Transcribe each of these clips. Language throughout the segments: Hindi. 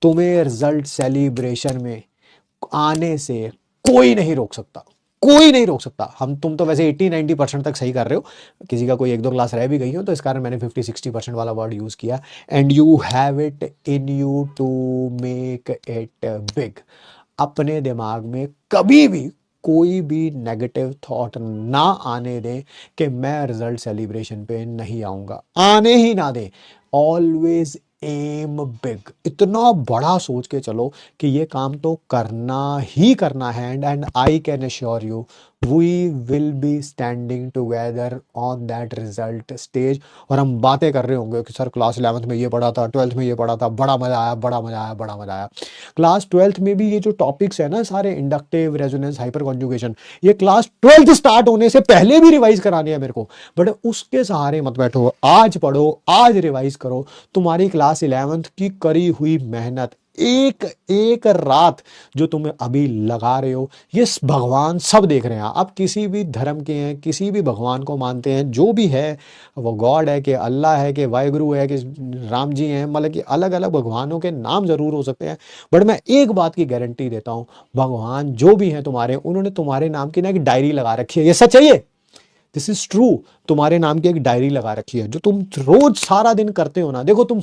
तुम्हें रिजल्ट सेलिब्रेशन में आने से कोई नहीं रोक सकता, कोई नहीं रोक सकता। तुम तो वैसे 80-90% तक सही कर रहे हो, किसी का कोई एक दो क्लास रह भी गई हो, तो इस कारण मैंने 50-60% वाला वर्ड यूज किया। And you have it in you to make it big. अपने दिमाग में कभी भी कोई भी नेगेटिव थॉट ना आने दें कि मैं रिजल्ट सेलिब्रेशन पे नहीं आऊंगा, आने ही ना दें। ऑलवेज एम बिग, इतना बड़ा सोच के चलो कि ये काम तो करना ही करना है। And I can assure you we will be standing together on that result stage. और हम बातें कर रहे होंगे कि सर क्लास 11th में ये पढ़ा था, 12th में ये पढ़ा था, बड़ा मजा आया, बड़ा मजा आया, बड़ा मजा आया। क्लास 12th में भी ये जो टॉपिक्स है ना सारे, इंडक्टिव, रेजोनेंस, हाइपर कॉन्जुगेशन, ये क्लास 12th स्टार्ट होने से पहले भी रिवाइज करानी है मेरे को। बट उसके सहारे मत बैठो, आज पढ़ो, आज रिवाइज करो। तुम्हारी क्लास 11th की करी हुई मेहनत, एक एक रात जो तुम अभी लगा रहे हो, ये भगवान सब देख रहे हैं। आप किसी भी धर्म के हैं, किसी भी भगवान को मानते हैं, जो भी है, वो गॉड है कि अल्लाह है कि वाहिगुरु है कि राम जी हैं, मतलब कि अलग अलग भगवानों के नाम जरूर हो सकते हैं, बट मैं एक बात की गारंटी देता हूं, भगवान जो भी हैं तुम्हारे, उन्होंने तुम्हारे नाम की ना एक डायरी लगा रखी है। ये सच है, ये दिस इज ट्रू। तुम्हारे नाम की एक डायरी लगा रखी है जो तुम रोज सारा दिन करते हो ना। देखो तुम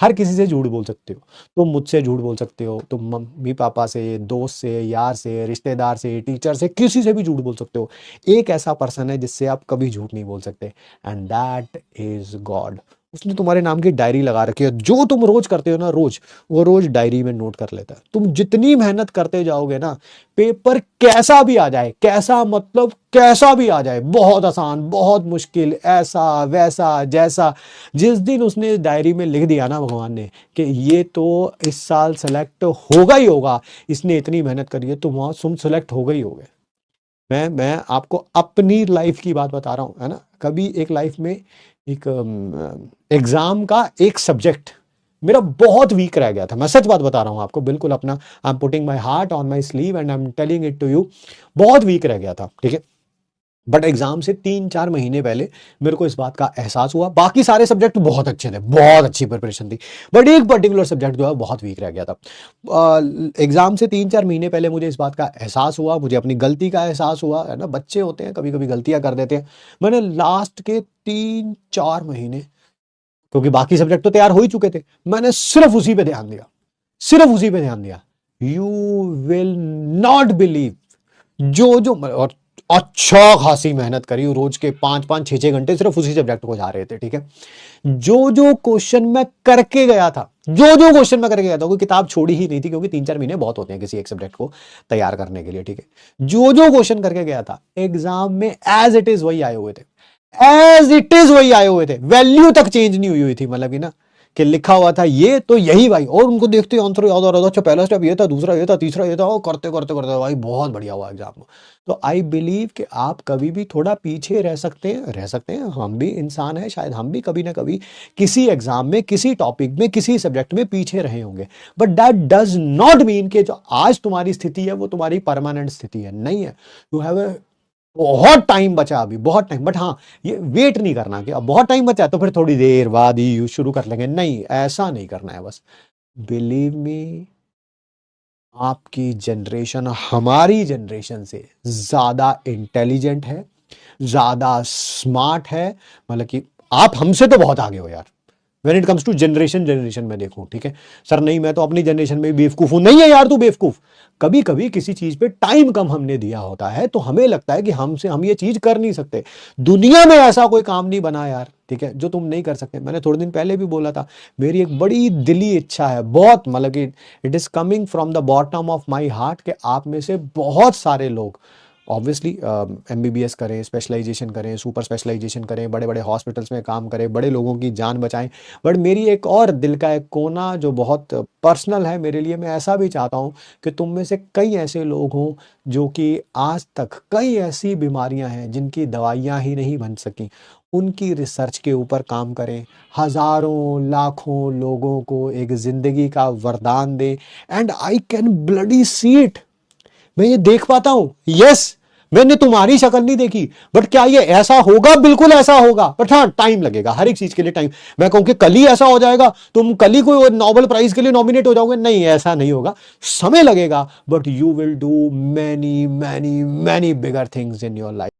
हर किसी से झूठ बोल सकते हो, तुम मुझसे झूठ बोल सकते हो, तुम मम्मी पापा से, दोस्त से, यार से, रिश्तेदार से, टीचर से, किसी से भी झूठ बोल सकते हो। एक ऐसा पर्सन है जिससे आप कभी झूठ नहीं बोल सकते, एंड दैट इज गॉड। उसने तुम्हारे नाम की डायरी लगा रखी है, जो तुम रोज करते हो ना, रोज वो रोज डायरी में नोट कर लेता है। तुम जितनी मेहनत करते जाओगे ना, पेपर कैसा भी आ जाए, कैसा मतलब कैसा भी आ जाए, बहुत आसान, बहुत मुश्किल, ऐसा वैसा जैसा, जिस दिन उसने डायरी में लिख दिया ना भगवान ने कि ये तो इस साल सेलेक्ट होगा ही होगा, इसने इतनी मेहनत करी है, तो वहां तुम सेलेक्ट हो गई होगे। मैं आपको अपनी लाइफ की बात बता रहा हूँ, है ना। कभी एक लाइफ में एक एग्जाम का एक सब्जेक्ट मेरा बहुत वीक रह गया था। मैं सच बात बता रहा हूँ आपको, बिल्कुल अपना, I am putting my heart on my sleeve and I am telling it to you. बहुत वीक रह गया था, ठीक है। बट एग्जाम से 3-4 महीने पहले मेरे को इस बात का एहसास हुआ। बाकी सारे सब्जेक्ट बहुत अच्छे थे, बहुत अच्छी प्रिपरेशन थी, बट एक पर्टिकुलर सब्जेक्ट जो है बहुत वीक रह गया था। एग्जाम से 3-4 महीने पहले मुझे इस बात का एहसास हुआ, मुझे अपनी गलती का एहसास हुआ, है ना। बच्चे होते हैं, कभी कभी गलतियां कर देते हैं। मैंने लास्ट के 3-4 महीने, क्योंकि बाकी सब्जेक्ट तो तैयार हो ही चुके थे, मैंने सिर्फ उसी पे ध्यान दिया, सिर्फ उसी पे ध्यान दिया। यू विल नॉट बिलीव, जो जो और अच्छा खासी मेहनत करी, रोज के 5-5, 6-6 घंटे सिर्फ उसी सब्जेक्ट को जा रहे थे, ठीक है। जो जो क्वेश्चन मैं करके गया था, जो जो क्वेश्चन मैं करके गया था, कोई किताब छोड़ी ही नहीं थी, क्योंकि 3-4 महीने बहुत होते हैं किसी एक सब्जेक्ट को तैयार करने के लिए, ठीक है। जो जो क्वेश्चन करके गया था एग्जाम में, एज इट इज वही आए हुए थे, एज इट इज वही आए हुए थे, वैल्यू तक चेंज नहीं हुई हुई थी, मतलब कि ना कि लिखा हुआ था ये तो यही भाई, और उनको देखते आंसर याद आ रहा था। अच्छा पहला स्टेप ये था, दूसरा ये था, तीसरा ये था, और करते करते करते भाई बहुत बढ़िया हुआ एग्जाम में। तो आई बिलीव कि आप कभी भी थोड़ा पीछे रह सकते हैं, रह सकते हैं। हम भी इंसान हैं, शायद हम भी कभी ना कभी किसी एग्जाम में, किसी टॉपिक में, किसी सब्जेक्ट में पीछे रहे होंगे, but that does not mean कि जो आज तुम्हारी स्थिति है वो तुम्हारी परमानेंट स्थिति है, नहीं है। यू हैव बहुत टाइम बचा अभी, बहुत टाइम। बट हाँ, ये वेट नहीं करना कि अब बहुत टाइम बचा तो फिर थोड़ी देर बाद ही शुरू कर लेंगे, नहीं, ऐसा नहीं करना है। बस बिलीव मी, आपकी जनरेशन हमारी जनरेशन से ज्यादा इंटेलिजेंट है, ज्यादा स्मार्ट है, मतलब कि आप हमसे तो बहुत आगे हो यार। When it comes to generation में देखूं, ठीक है। सर नहीं, मैं तो अपनी जनरेशन में बेवकूफ हूं, नहीं है यार तू बेवकूफ। कभी कभी किसी चीज पे टाइम कम हमने दिया होता है, तो हमें लगता है कि हम ये चीज कर नहीं सकते। दुनिया में ऐसा कोई काम नहीं बना यार, ठीक है, जो तुम नहीं कर सकते। मैंने थोड़े दिन पहले भी बोला था, मेरी एक बड़ी दिली इच्छा है, बहुत, मतलब कि it is coming from the bottom of my heart, कि आप में से बहुत सारे लोग ऑब्वियसली MBBS करें, स्पेशलाइजेशन करें, सुपर स्पेशलाइजेशन करें, बड़े बड़े हॉस्पिटल्स में काम करें, बड़े लोगों की जान बचाएं। बट मेरी एक और दिल का एक कोना जो बहुत पर्सनल है मेरे लिए, मैं ऐसा भी चाहता हूं कि तुम में से कई ऐसे लोग हों जो कि आज तक कई ऐसी बीमारियां हैं जिनकी दवाइयां ही नहीं बन सकी, उनकी रिसर्च के ऊपर काम करें, हजारों लाखों लोगों को एक जिंदगी का वरदान दें। And I can bloody see it, मैं ये देख पाता हूं। यस, मैंने तुम्हारी शक्ल नहीं देखी, बट क्या ये ऐसा होगा? बिल्कुल ऐसा होगा, बट हाँ टाइम लगेगा, हर एक चीज के लिए टाइम। मैं कहूं कि कल ही ऐसा हो जाएगा, तुम कल ही कोई नोबेल प्राइज के लिए नॉमिनेट हो जाओगे, नहीं ऐसा नहीं होगा, समय लगेगा, but you will do many many many bigger things in your life.